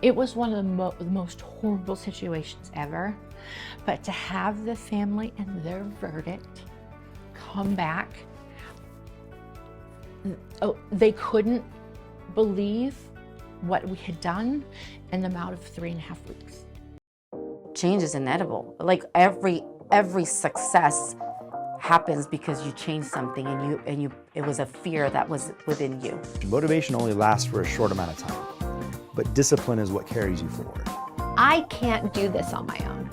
It was one of the most horrible situations ever, but to have the family and their verdict come back, they couldn't believe what we had done in the amount of 3.5 weeks. Change is inevitable. Like every success happens because you changed something and it was a fear that was within you. Motivation only lasts for a short amount of time, but discipline is what carries you forward. I can't do this on my own,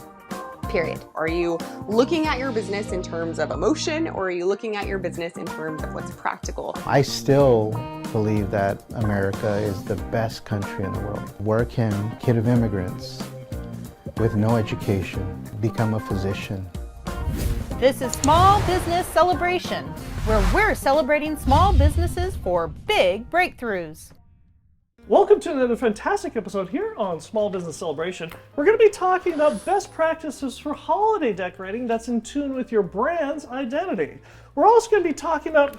period. Are you looking at your business in terms of emotion, or are you looking at your business in terms of what's practical? I still believe that America is the best country in the world. Where can kid of immigrants with no education become a physician? This is Small Business Celebration, where we're celebrating small businesses for big breakthroughs. Welcome to another fantastic episode here on Small Business Celebration. We're going to be talking about best practices for holiday decorating that's in tune with your brand's identity. We're also going to be talking about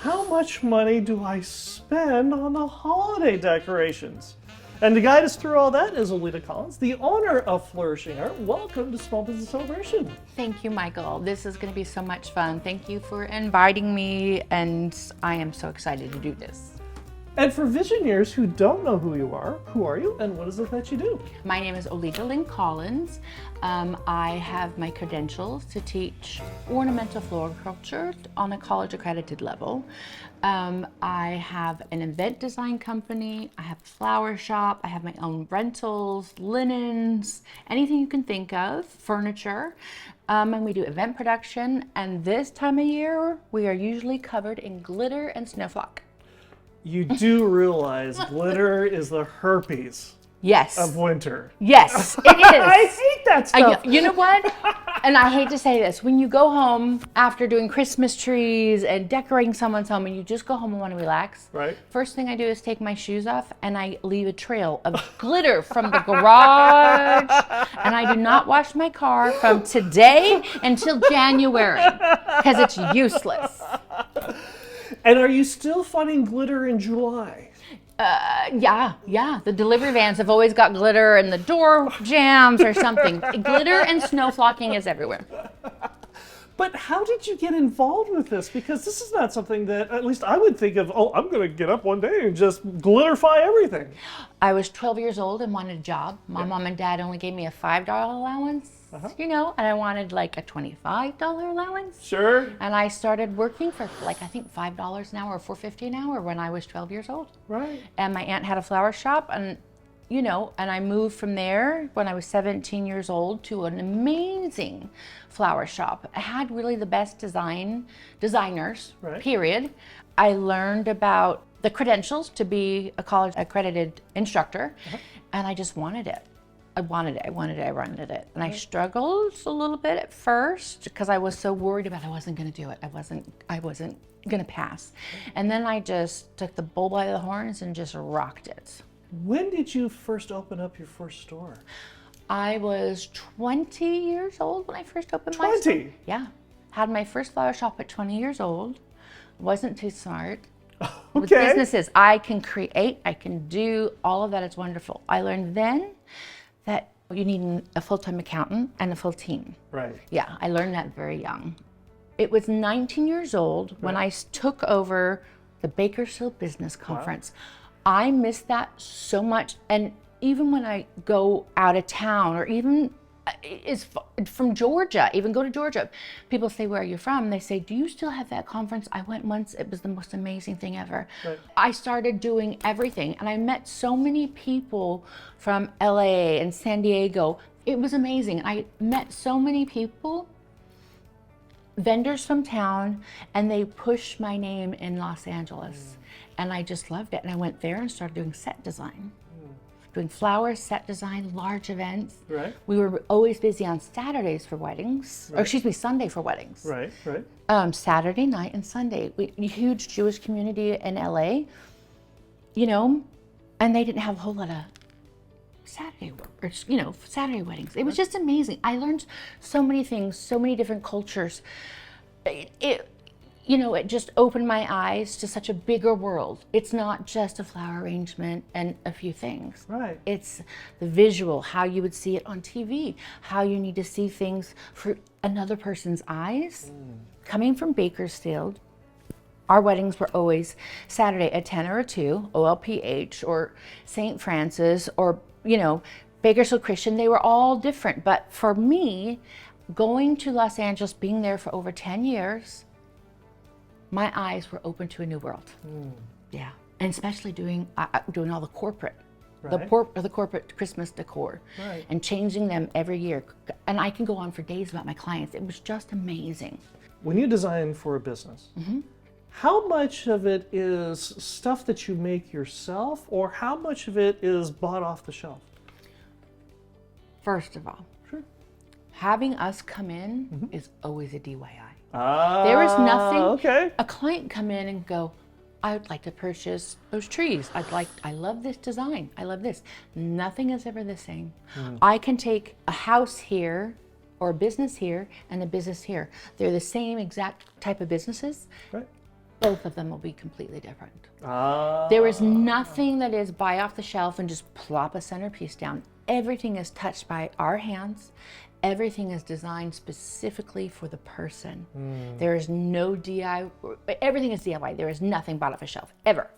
how much money do I spend on the holiday decorations? And to guide us through all that is Oleta Collins, the owner of Flourishing Art. Welcome to Small Business Celebration. Thank you, Michael. This is going to be so much fun. Thank you for inviting me, and I am so excited to do this. And for Visioneers who don't know who you are you and what is it that you do? My name is Oleta Lynn Collins. I have my credentials to teach ornamental floriculture on a college accredited level. I have an event design company, I have a flower shop, I have my own rentals, linens, anything you can think of, furniture. And we do event production, and this time of year, we are usually covered in glitter and snowflake. You do realize glitter is the herpes of winter. Yes, it is. I hate that stuff. You know what? And I hate to say this, when you go home after doing Christmas trees and decorating someone's home and you just go home and want to relax, right? First thing I do is take my shoes off and I leave a trail of glitter from the garage. And I do not wash my car from today until January because it's useless. And are you still finding glitter in July? Yeah. The delivery vans have always got glitter in the door jams or something. Glitter and snow flocking is everywhere. But how did you get involved with this? Because this is not something that, at least I would think of, I'm going to get up one day and just glitterify everything. I was 12 years old and wanted a job. My mom and dad only gave me a $5 allowance, and I wanted like a $25 allowance. Sure. And I started working for I think $5 an hour or $4.50 an hour when I was 12 years old. Right. And my aunt had a flower shop, and and I moved from there when I was 17 years old to an amazing flower shop. I had really the best designers, period. I learned about the credentials to be a college accredited instructor, and I just wanted it. I wanted it. And I struggled a little bit at first because I was so worried about I wasn't going to do it. I wasn't going to pass. And then I just took the bull by the horns and just rocked it. When did you first open up your first store? I was 20 years old when I first opened my store. 20? Yeah. Had my first flower shop at 20 years old. Wasn't too smart. Okay. With businesses, I can create, I can do all of that. It's wonderful. I learned then that you need a full-time accountant and a full team. Right. Yeah, I learned that very young. It was 19 years old when I took over the Bakersfield Business Conference. Wow. I miss that so much, and even when I go out of town, or even is from Georgia, even go to Georgia, people say, "Where are you from?" They say, "Do you still have that conference?" I went once. It was the most amazing thing ever. Right. I started doing everything, and I met so many people from LA and San Diego. It was amazing. I met so many people, vendors from town, and they pushed my name in Los Angeles. And I just loved it. And I went there and started doing set design. Doing flowers, set design, large events. Right. We were always busy on Saturdays for weddings. Right. Or excuse me, Sunday for weddings. Right. Saturday night and Sunday. Huge Jewish community in LA, and they didn't have a whole lot of Saturday work, or Saturday weddings. It was just amazing. I learned so many things, so many different cultures. you know, it just opened my eyes to such a bigger world. It's not just a flower arrangement and a few things. Right. It's the visual, how you would see it on TV, how you need to see things for another person's eyes. Coming from Bakersfield, our weddings were always Saturday at 10 or a 2, OLPH or St. Francis or, you know, Bakersfield Christian. They were all different. But for me, going to Los Angeles, being there for over 10 years, my eyes were open to a new world. Yeah, and especially doing all the corporate, Right. the corporate Christmas decor, Right. and changing them every year. And I can go on for days about my clients. It was just amazing. When you design for a business, how much of it is stuff that you make yourself, or how much of it is bought off the shelf? First of all, Sure. having us come in is always a DIY. Ah, There is nothing. Okay. A client come in and go, I would like to purchase those trees. I love this design. I love this. Nothing is ever the same. I can take a house here or a business here and a business here. They're the same exact type of businesses. Right. Both of them will be completely different. Ah. There is nothing that is buy off the shelf and just plop a centerpiece down. Everything is touched by our hands. Everything is designed specifically for the person. There is no DIY. Everything is DIY. There is nothing bought off a shelf, ever.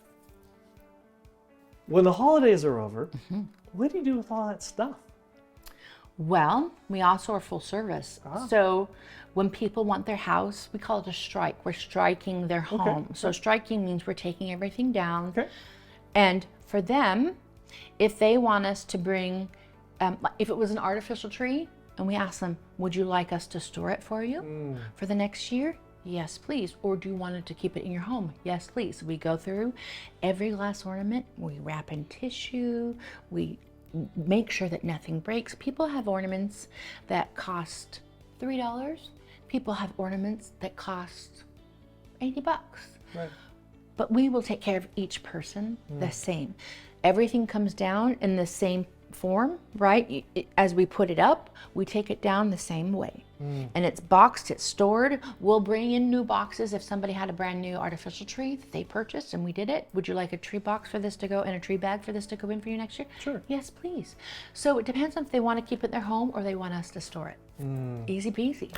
When the holidays are over, what do you do with all that stuff? Well, we also are full service. So when people want their house, we call it a strike. We're striking their home. So striking means we're taking everything down. Okay. And for them, if they want us to bring, if it was an artificial tree, and we ask them, would you like us to store it for you for the next year? Yes, please. Or do you want it to keep it in your home? Yes, please. We go through every glass ornament. We wrap in tissue. We make sure that nothing breaks. People have ornaments that cost $3. People have ornaments that cost $80. Right. But we will take care of each person the same. Everything comes down in the same form, right? As we put it up, we take it down the same way. And it's boxed, it's stored. We'll bring in new boxes if somebody had a brand new artificial tree that they purchased and we did it. Would you like a tree box for this to go and a tree bag for this to go in for you next year? Sure. Yes, please. So it depends on if they want to keep it in their home or they want us to store it. Easy peasy.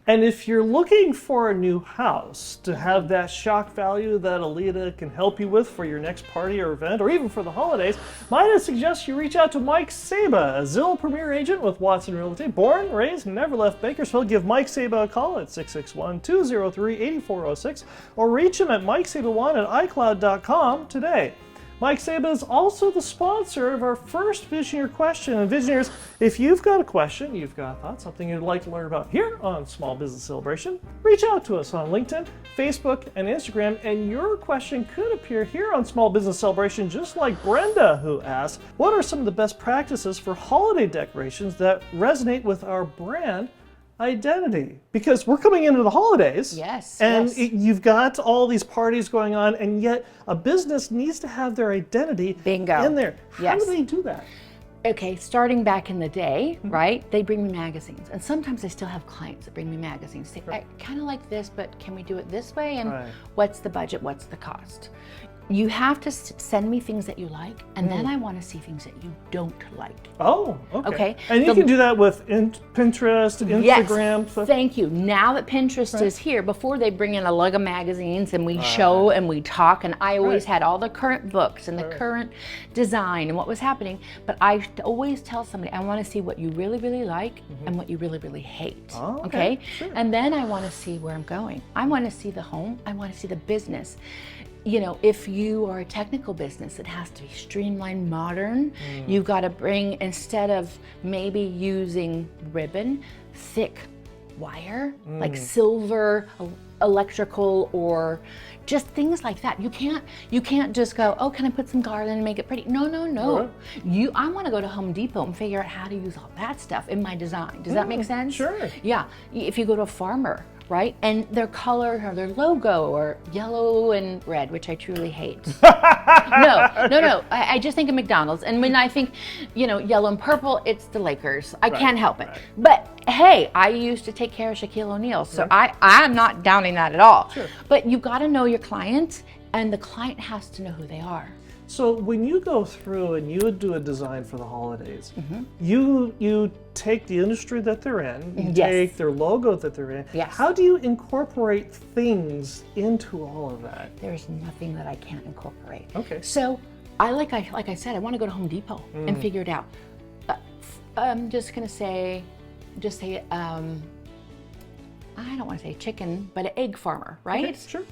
And if you're looking for a new house to have that shock value that Oleta can help you with for your next party or event, or even for the holidays, might I suggest you reach out to Mike Saba, a Zillow Premier Agent with Watson Realty. Born, raised, and never left Bakersfield. Give Mike Saba a call at 661-203-8406 or reach him at mikesaba1@icloud.com today. Mike Saba is also the sponsor of our first Visioneer question. And Visioneers, if you've got a question, you've got a thought, something you'd like to learn about here on Small Business Celebration, reach out to us on LinkedIn, Facebook, and Instagram, and your question could appear here on Small Business Celebration, just like Brenda, who asked, what are some of the best practices for holiday decorations that resonate with our brand identity? Because we're coming into the holidays. Yes, And yes. you've got all these parties going on, and yet a business needs to have their identity Bingo. in there. How Yes. do they do that? Okay, starting back in the day, right, they bring me magazines. And sometimes I still have clients that bring me magazines. Say, I kind of like this, but can we do it this way? And Right. what's the budget? What's the cost? You have to send me things that you like, and then I want to see things that you don't like. Oh, okay. Okay. And you can do that with Pinterest, Instagram. Yes, stuff. thank you. Now that Pinterest is here, before they bring in a lug of magazines and we show and we talk, and I always had all the current books and the current design and what was happening, but I always tell somebody, I want to see what you really, really like and what you really, really hate. Oh, okay. Sure. And then I want to see where I'm going. I want to see the home. I want to see the business. You know, if you are a technical business, it has to be streamlined, modern. You've got to bring, instead of maybe using ribbon, thick wire, like silver, electrical, or just things like that. You can't just go, oh, can I put some garland and make it pretty? No, no, no. Right. I want to go to Home Depot and figure out how to use all that stuff in my design. Does that make sense? Sure. Yeah. If you go to a farmer, right? And their color or their logo or yellow and red, which I truly hate. No. I just think of McDonald's. And when I think, yellow and purple, it's the Lakers. I can't help it. But hey, I used to take care of Shaquille O'Neal, so I'm not downing that at all. Sure. But you got to know your client, and the client has to know who they are. So when you go through and you do a design for the holidays, you take the industry that they're in, you take their logo that they're in. Yes. How do you incorporate things into all of that? There's nothing that I can't incorporate. Okay. So like I said, I want to go to Home Depot and figure it out. I'm just gonna say, I don't want to say chicken, but an egg farmer, right? Okay, sure.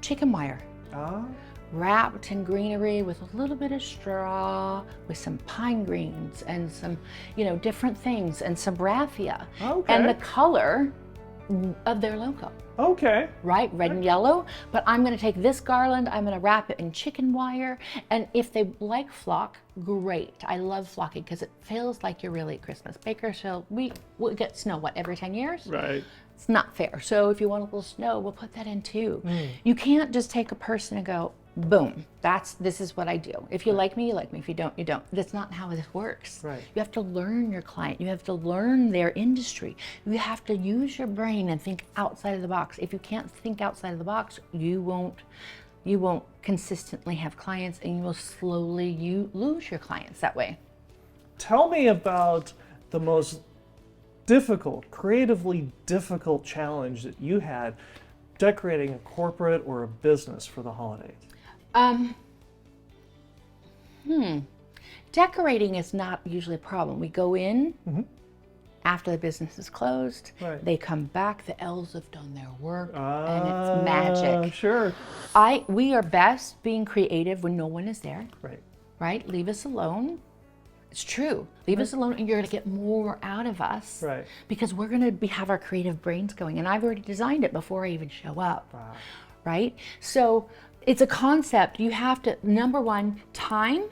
Chicken wire. Ah. Wrapped in greenery with a little bit of straw, with some pine greens and some, different things, and some raffia. Okay. And the color of their logo. Okay. Right, red and yellow. But I'm going to take this garland, I'm going to wrap it in chicken wire. And if they like flock, great. I love flocking because it feels like you're really at Christmas. Bakersfield, we get snow, every 10 years? Right. It's not fair. So if you want a little snow, we'll put that in too. You can't just take a person and go, boom, this is what I do. If you like me, you like me. If you don't, you don't. That's not how this works. Right. You have to learn your client. You have to learn their industry. You have to use your brain and think outside of the box. If you can't think outside of the box, you won't consistently have clients, and you will slowly lose your clients that way. Tell me about the most creatively difficult challenge that you had decorating a corporate or a business for the holidays. Decorating is not usually a problem. We go in after the business is closed. Right. They come back. The elves have done their work, and it's magic. Sure. We are best being creative when no one is there. Right. Right? Leave us alone. It's true. Leave us alone, and you're going to get more out of us. Right. Because we're going to have our creative brains going, and I've already designed it before I even show up. Wow. Right? So it's a concept. You have to, number one, time.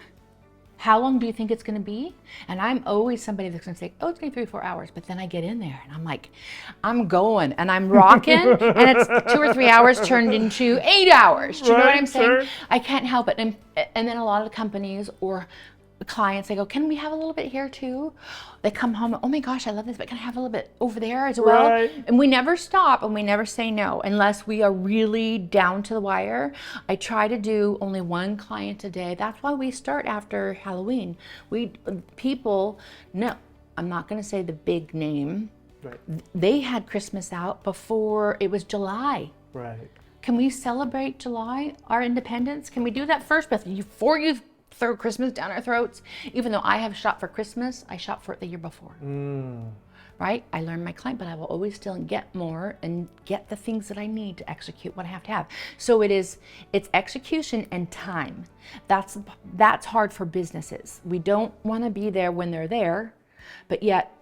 How long do you think it's going to be? And I'm always somebody that's going to say, oh, it's going to be 3 or 4 hours. But then I get in there and I'm like, I'm going and I'm rocking, and it's 2 or 3 hours turned into 8 hours. Do you know what I'm saying? Sure. I can't help it. And then a lot of the companies or clients, they go, can we have a little bit here too? They come home, oh my gosh, I love this, but can I have a little bit over there as well? Right. And we never stop and we never say no unless we are really down to the wire. I try to do only one client a day. That's why we start after Halloween. People know, I'm not going to say the big name. Right. They had Christmas out before it was July. Right. Can we celebrate July, our independence? Can we do that first before you throw Christmas down our throats? Even though I have shopped for Christmas, I shopped for it the year before. Right? I learned my client, but I will always still get more and get the things that I need to execute what I have to have. So it's execution and time. That's hard for businesses. We don't want to be there when they're there, but yet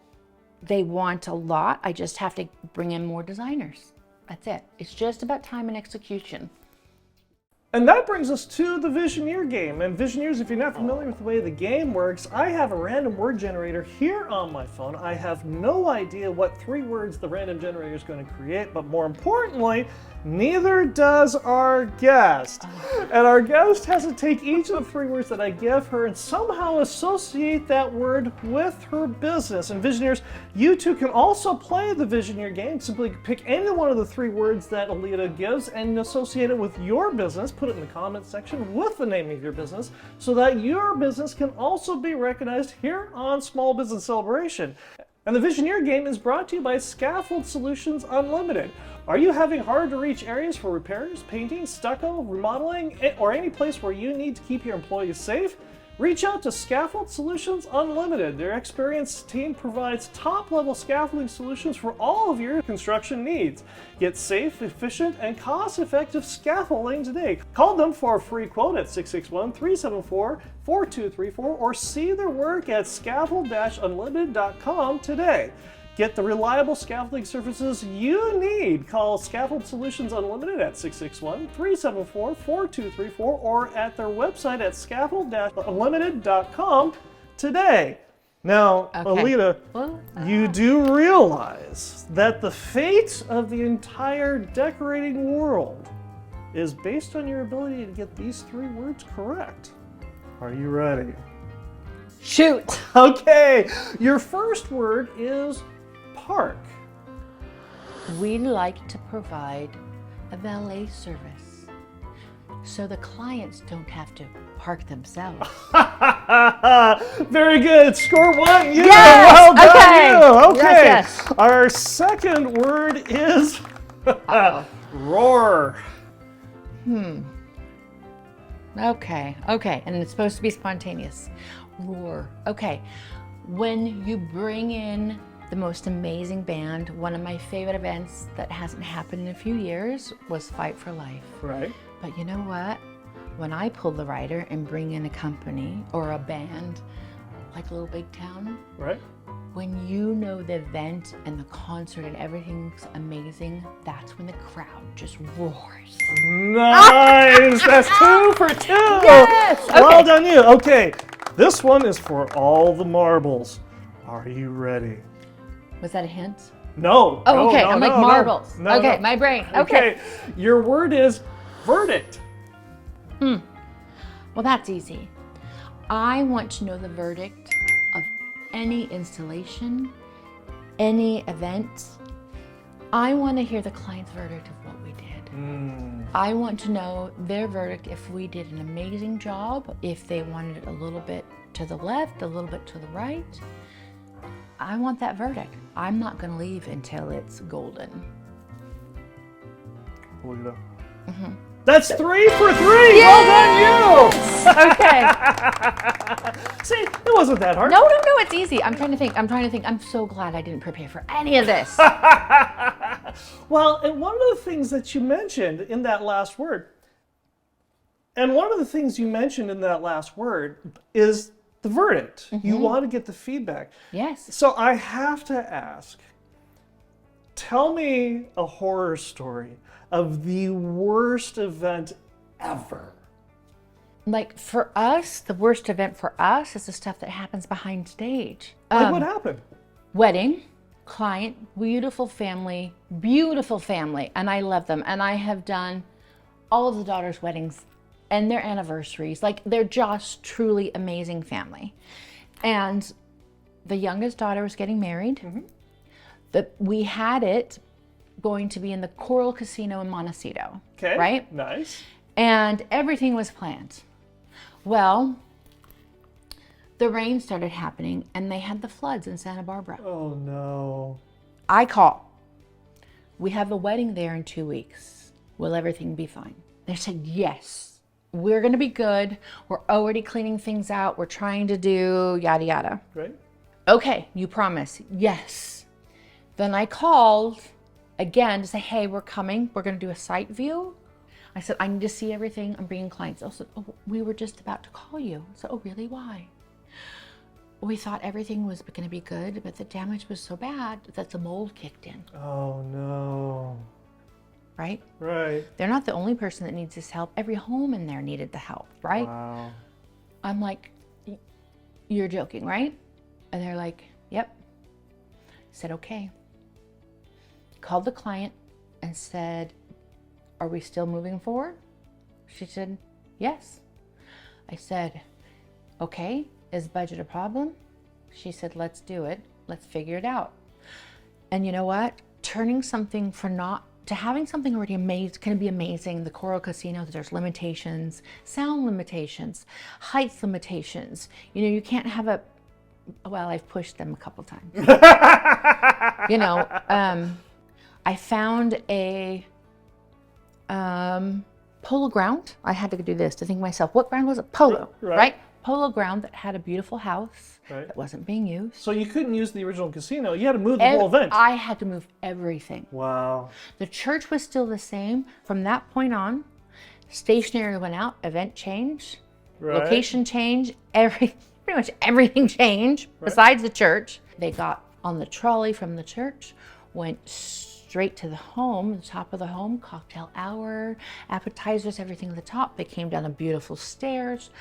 they want a lot. I just have to bring in more designers. That's it. It's just about time and execution. And that brings us to the Visioneer game. And Visioneers, if you're not familiar with the way the game works, I have a random word generator here on my phone. I have no idea what 3 words the random generator is going to create, but more importantly, neither does our guest. And our guest has to take each of the 3 words that I give her and somehow associate that word with her business. And Visioneers, you too can also play the Visioneer game. Simply pick any one of the 3 words that Oleta gives and associate it with your business. Put it in the comments section with the name of your business so that your business can also be recognized here on Small Business Celebration. And the Visioneer game is brought to you by Scaffold Solutions Unlimited. Are you having hard to reach areas for repairs, painting, stucco, remodeling, or any place where you need to keep your employees safe? Reach out to Scaffold Solutions Unlimited. Their experienced team provides top-level scaffolding solutions for all of your construction needs. Get safe, efficient, and cost-effective scaffolding today. Call them for a free quote at 661-374-4234 or see their work at scaffold-unlimited.com today. Get the reliable scaffolding services you need. Call Scaffold Solutions Unlimited at 661-374-4234 or at their website at scaffold-unlimited.com today. Now, Oleta, you do realize that the fate of the entire decorating world is based on your ability to get these 3 words correct. Are you ready? Shoot! Okay, your first word is park? We like to provide a valet service so the clients don't have to park themselves. Very good. Score 1. You. Yes! Well done. Okay. You. Okay. Yes. Our second word is roar. Okay, and it's supposed to be spontaneous. Roar. Okay, when you bring in the most amazing band, one of my favorite events that hasn't happened in a few years was Fight for Life. Right. But you know what? When I pull the rider and bring in a company or a band, like Little Big Town, Right. when you know the event and the concert and everything's amazing, that's when the crowd just roars. Nice. That's 2 for 2. Yes! Well Okay. done, you. Okay. This one is for all the marbles. Are you ready? Was that a hint? No. Oh, no, okay. no, I'm like no, marbles. no, Okay, no. my brain. Okay. Your word is verdict. Well, that's easy. I want to know the verdict of any installation, any event. I want to hear the client's verdict of what we did. I want to know their verdict if we did an amazing job, if they wanted it a little bit to the left, a little bit to the right. I want that verdict. I'm not going to leave until it's golden. Oleta. That's 3 for 3. Well done, you. Okay. See, it wasn't that hard. No, it's easy. I'm trying to think. I'm so glad I didn't prepare for any of this. Well, and one of the things that you mentioned in that last word, is the verdict. You want to get the feedback. Yes. So I have to ask, tell me a horror story of the worst event ever. Like for us, the worst event for us is the stuff that happens behind stage. Like what happened? Wedding, client, beautiful family, and I love them. And I have done all of the daughters' weddings and their anniversaries. Like they're just truly amazing family. And the youngest daughter was getting married. We had it going to be in the Coral Casino in Montecito. Okay. Right? Nice. And everything was planned. Well, the rain started happening and they had the floods in Santa Barbara. Oh no. I call. We have a wedding there in 2 weeks. Will everything be fine? They said, yes, we're going to be good. We're already cleaning things out. We're trying to do yada, yada. Right. Okay, you promise. Yes. Then I called again to say, hey, we're coming. We're going to do a site view. I said, I need to see everything. I'm bringing clients. I said, oh, we were just about to call you. I said, oh, really? Why? We thought everything was going to be good, but the damage was so bad that the mold kicked in. Oh no. Right? Right. They're not the only person that needs this help. Every home in there needed the help, right? Wow. I'm like, you're joking, right? And they're like, yep. I said, okay. Called the client and said, are we still moving forward? She said, yes. I said, okay, is budget a problem? She said, let's do it. Let's figure it out. And you know what? Turning something to having something already amazing can be amazing. The Coral Casino, there's limitations, sound limitations, height limitations. You know, you can't have well, I've pushed them a couple times. You know, I found a polo ground. I had to do this to think to myself, what ground was it? Polo, right? Polo ground that had a beautiful house that wasn't being used. So you couldn't use the original casino. You had to move the whole event. I had to move everything. Wow. The church was still the same. From that point on, stationery went out, event changed, location changed, pretty much everything changed besides the church. They got on the trolley from the church, went straight to the home, the top of the home, cocktail hour, appetizers, everything at the top. They came down the beautiful stairs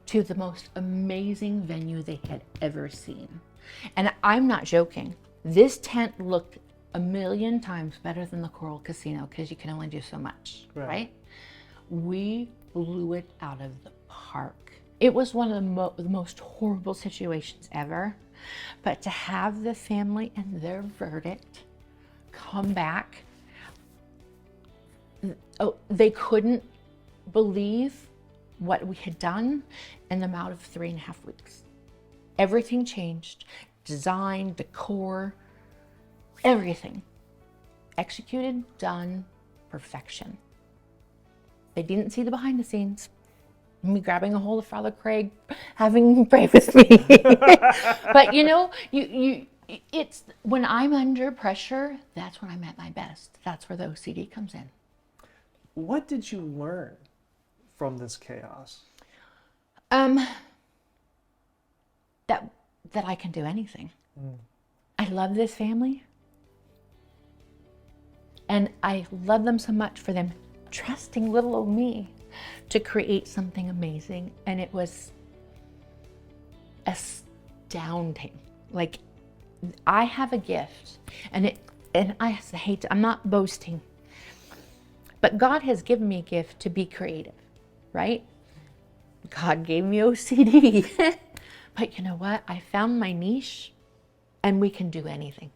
to the most amazing venue they had ever seen. And I'm not joking. This tent looked a million times better than the Coral Casino because you can only do so much, right? We blew it out of the park. It was one of the most horrible situations ever. But to have the family and their verdict come back, they couldn't believe what we had done in the amount of 3.5 weeks. Everything changed. Design, decor, everything. Executed, done, perfection. They didn't see the behind the scenes. Me grabbing a hold of Father Craig, having him pray with me. But you know, it's when I'm under pressure, that's when I'm at my best. That's where the OCD comes in. What did you learn from this chaos? That I can do anything. I love this family. And I love them so much for them trusting little old me to create something amazing. And it was astounding. Like, I have a gift, and I'm not boasting, but God has given me a gift to be creative, right? God gave me OCD. But you know what? I found my niche, and we can do anything.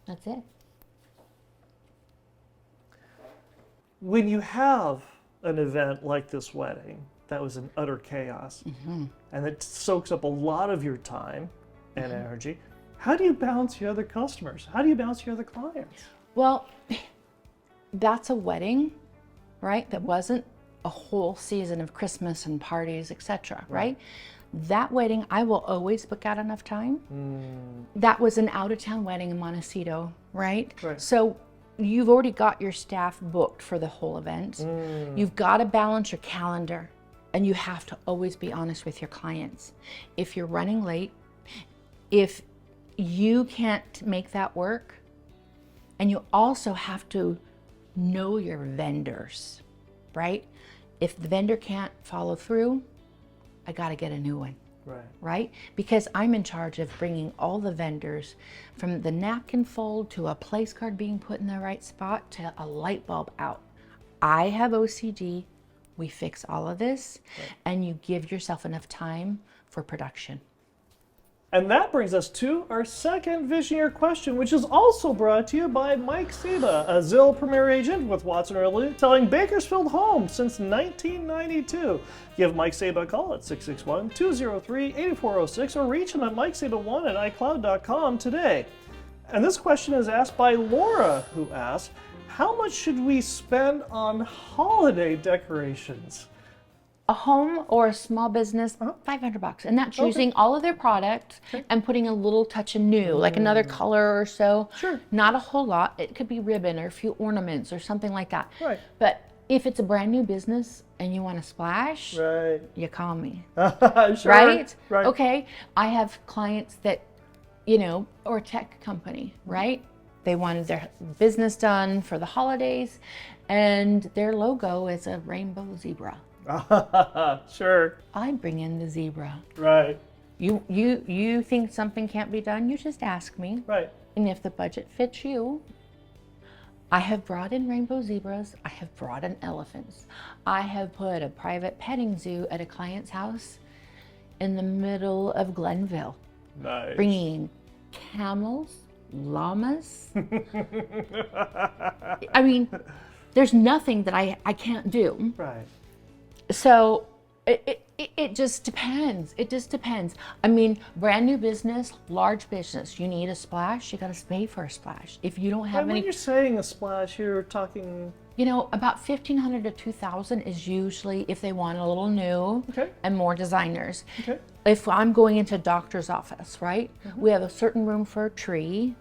That's it. When you have an event like this wedding that was an utter chaos, and it soaks up a lot of your time and energy, how do you balance your other customers? How do you balance your other clients? Well, that's a wedding, right? That wasn't a whole season of Christmas and parties, etc., right? That wedding, I will always book out enough time. That was an out-of-town wedding in Montecito, right? So you've already got your staff booked for the whole event. You've got to balance your calendar, and you have to always be honest with your clients. If you're running late, if you can't make that work, and you also have to know your vendors, right? If the vendor can't follow through, I got to get a new one. Right? Because I'm in charge of bringing all the vendors, from the napkin fold to a place card being put in the right spot to a light bulb out. I have OCD. We fix all of this, and you give yourself enough time for production. And that brings us to our second Visioneer question, which is also brought to you by Mike Seba, a Zillow Premier Agent with Watson Early, selling Bakersfield homes since 1992. Give Mike Seba a call at 661-203-8406 or reach him at mikeseba1@icloud.com today. And this question is asked by Laura, who asks, how much should we spend on holiday decorations? A home or a small business, $500, and that's using all of their product and putting a little touch of new, like another color or so. Not a whole lot. It could be ribbon or a few ornaments or something like that. But if it's a brand new business and you want to splash, you call me. Right? Okay. I have clients that, you know, or a tech company, right? They wanted their business done for the holidays, and their logo is a rainbow zebra. I bring in the zebra. You think something can't be done, you just ask me. And if the budget fits you, I have brought in rainbow zebras. I have brought in elephants. I have put a private petting zoo at a client's house in the middle of Glenville. Bringing camels, llamas. I mean, there's nothing that I can't do. So it just depends. It just depends. I mean, brand new business, large business, you need a splash, you got to pay for a splash. If you don't have any. When you're saying a splash, you're talking. You know, about $1,500 to $2,000 is usually if they want a little new and more designers. If I'm going into a doctor's office, right? We have a certain room for a tree,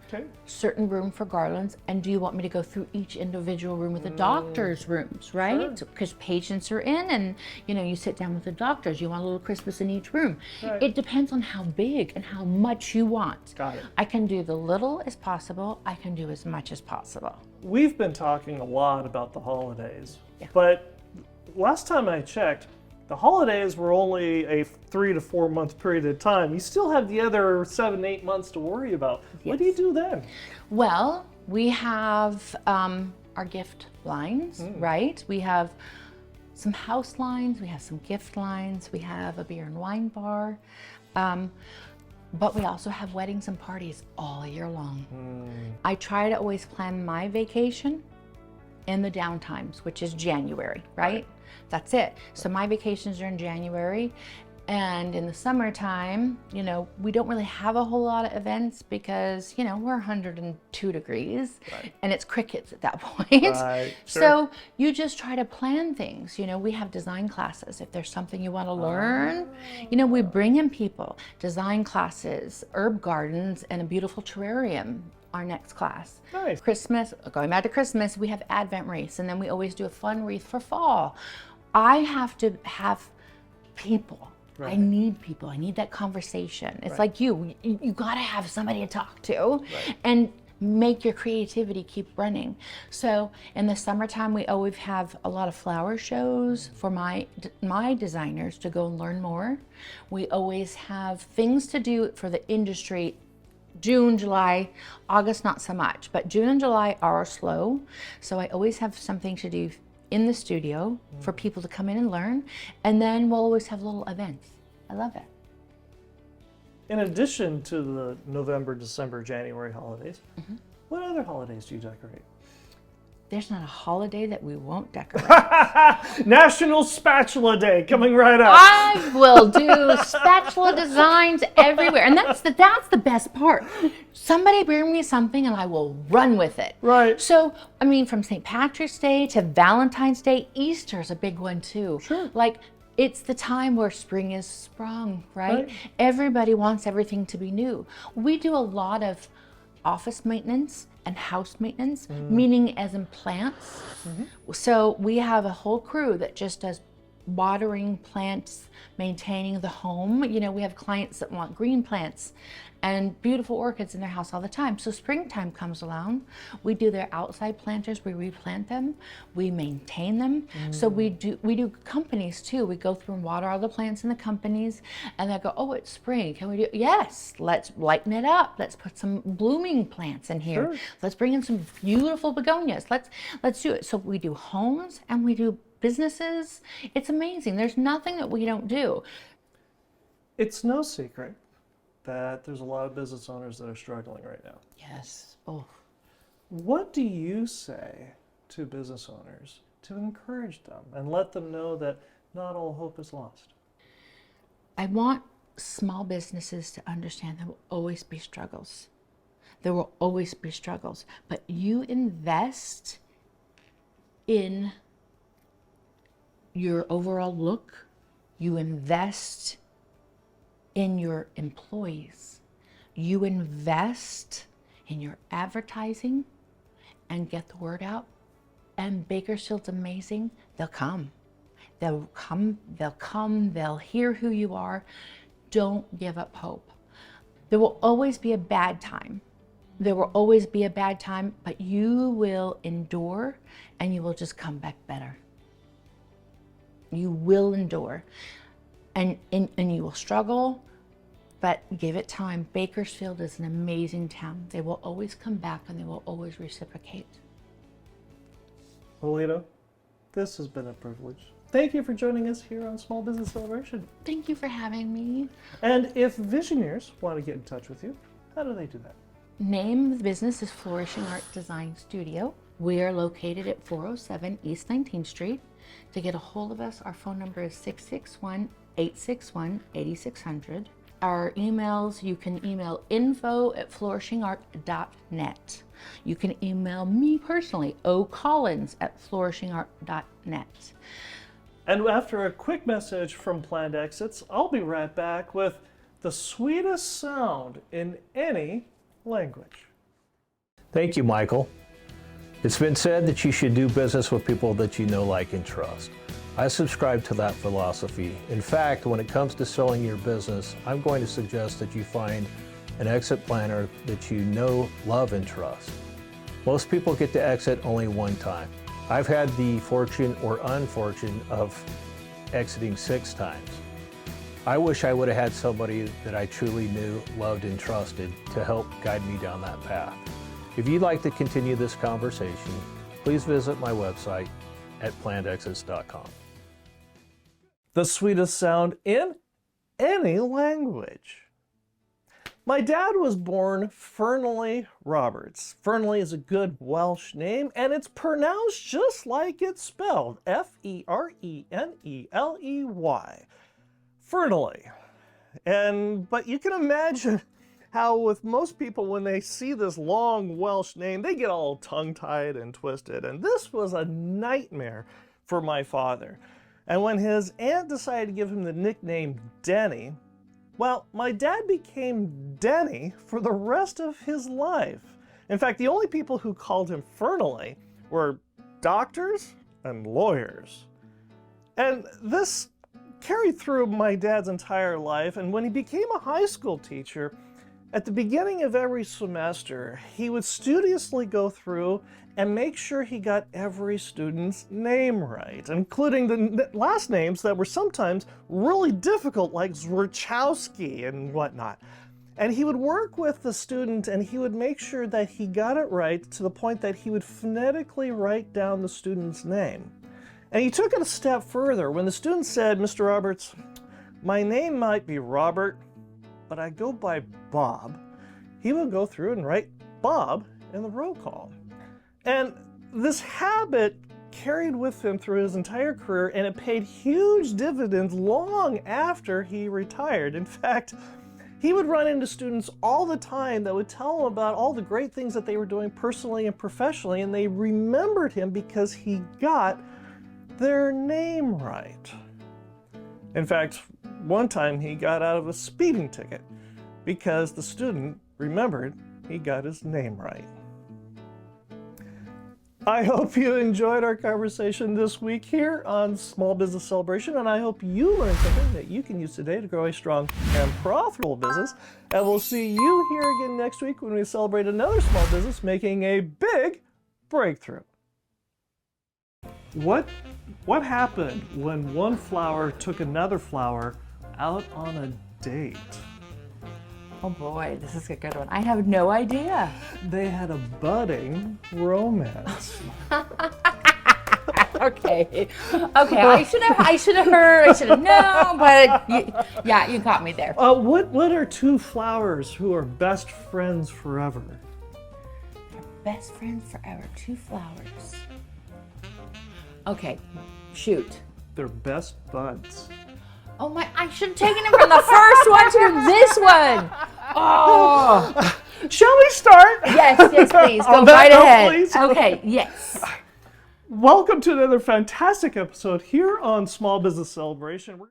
certain room for garlands, and do you want me to go through each individual room with the doctor's rooms, right? Because patients are in, and you know, you sit down with the doctors, you want a little Christmas in each room. It depends on how big and how much you want. I can do the little as possible, I can do as much as possible. We've been talking a lot about the holidays, but last time I checked, the holidays were only a 3 to 4 month period of time. You still have the other 7, 8 months to worry about. What do you do then? Well, we have our gift lines, right? We have some house lines, we have some gift lines, we have a beer and wine bar, but we also have weddings and parties all year long. I try to always plan my vacation in the downtimes, which is January, right? That's it. So my vacations are in January. And in the summertime, you know, we don't really have a whole lot of events because, you know, we're 102 degrees and it's crickets at that point. Right, sure. So you just try to plan things. You know, we have design classes. If there's something you want to learn, you know, we bring in people, design classes, herb gardens, and a beautiful terrarium. Our next class. Nice. Christmas, going back to Christmas, we have Advent wreaths, and then we always do a fun wreath for fall. I have to have people. I need people. I need that conversation. It's like you got to have somebody to talk to and make your creativity keep running. So in the summertime, we always have a lot of flower shows for my designers to go and learn more. We always have things to do for the industry. June, July, August, not so much, but June and July are slow. So I always have something to do in the studio for people to come in and learn. And then we'll always have little events. I love it. In addition to the November, December, January holidays, what other holidays do you decorate? There's not a holiday that we won't decorate. National Spatula Day coming right up. I will do spatula designs everywhere. And that's the best part. Somebody bring me something and I will run with it. Right. So, I mean, from St. Patrick's Day to Valentine's Day, Easter's a big one too. Sure. Like, it's the time where spring is sprung, right? Everybody wants everything to be new. We do a lot of office maintenance and house maintenance, meaning as in plants. So we have a whole crew that just does watering plants, maintaining the home. You know, we have clients that want green plants and beautiful orchids in their house all the time. So springtime comes along, we do their outside planters, we replant them, we maintain them. So we do companies too. We go through and water all the plants in the companies, and they go, oh, it's spring, can we do, yes, let's lighten it up. Let's put some blooming plants in here. Let's bring in some beautiful begonias. Let's do it. So we do homes and we do businesses. It's amazing. There's nothing that we don't do. It's no secret that there's a lot of business owners that are struggling right now. Yes. Oh. What do you say to business owners to encourage them and let them know that not all hope is lost? I want small businesses to understand there will always be struggles. There will always be struggles, but you invest in your overall look, you invest in your employees, you invest in your advertising and get the word out. And Bakersfield's amazing. They'll come, they'll hear who you are. Don't give up hope. There will always be a bad time. There will always be a bad time, but you will endure and you will just come back better. You will endure. And you will struggle, but give it time. Bakersfield is an amazing town. They will always come back and they will always reciprocate. Oleta, this has been a privilege. Thank you for joining us here on Small Business Celebration. Thank you for having me. And if Visioneers want to get in touch with you, how do they do that? Name of the business is Flourishing Art Design Studio. We are located at 407 East 19th Street. To get a hold of us, our phone number is 661-861-8600. Our emails, you can email info@flourishingart.net. You can email me personally, ocollins@flourishingart.net. And after a quick message from Planned Exits, I'll be right back with the sweetest sound in any language. Thank you, Michael. It's been said that you should do business with people that you know, like, and trust. I subscribe to that philosophy. In fact, when it comes to selling your business, I'm going to suggest that you find an exit planner that you know, love, and trust. Most people get to exit only one time. I've had the fortune or unfortune of exiting 6 times. I wish I would have had somebody that I truly knew, loved, and trusted to help guide me down that path. If you'd like to continue this conversation, please visit my website at plannedexits.com. the sweetest sound in any language. My dad was born Fernley Roberts. Fernley is a good Welsh name, and it's pronounced just like it's spelled, F-E-R-E-N-E-L-E-Y. Fernley. But you can imagine how with most people, when they see this long Welsh name, they get all tongue-tied and twisted. And this was a nightmare for my father. And when his aunt decided to give him the nickname Denny, well, my dad became Denny for the rest of his life. In fact, the only people who called him Fernley were doctors and lawyers. And this carried through my dad's entire life, and when he became a high school teacher, at the beginning of every semester, he would studiously go through and make sure he got every student's name right, including the last names that were sometimes really difficult, like Zwerchowski and whatnot. And he would work with the student and he would make sure that he got it right to the point that he would phonetically write down the student's name. And he took it a step further. When the student said, "Mr. Roberts, my name might be Robert, but I go by Bob," he would go through and write Bob in the roll call. And this habit carried with him through his entire career, and it paid huge dividends long after he retired. In fact, he would run into students all the time that would tell him about all the great things that they were doing personally and professionally, and they remembered him because he got their name right. In fact, one time he got out of a speeding ticket because the student remembered he got his name right. I hope you enjoyed our conversation this week here on Small Business Celebration, and I hope you learned something that you can use today to grow a strong and profitable business. And we'll see you here again next week when we celebrate another small business making a big breakthrough. What happened when one flower took another flower out on a date? Oh boy, this is a good one. I have no idea. They had a budding romance. Okay. I should have heard. I should have known. But you caught me there. What are two flowers who are best friends forever? Best friends forever. Two flowers. Okay, shoot. They're best buds. Oh my! I should have taken it from the first one to this one. Oh. Shall we start? Yes, please. Go right ahead. Please. Okay, yes. Welcome to another fantastic episode here on Small Business Celebration.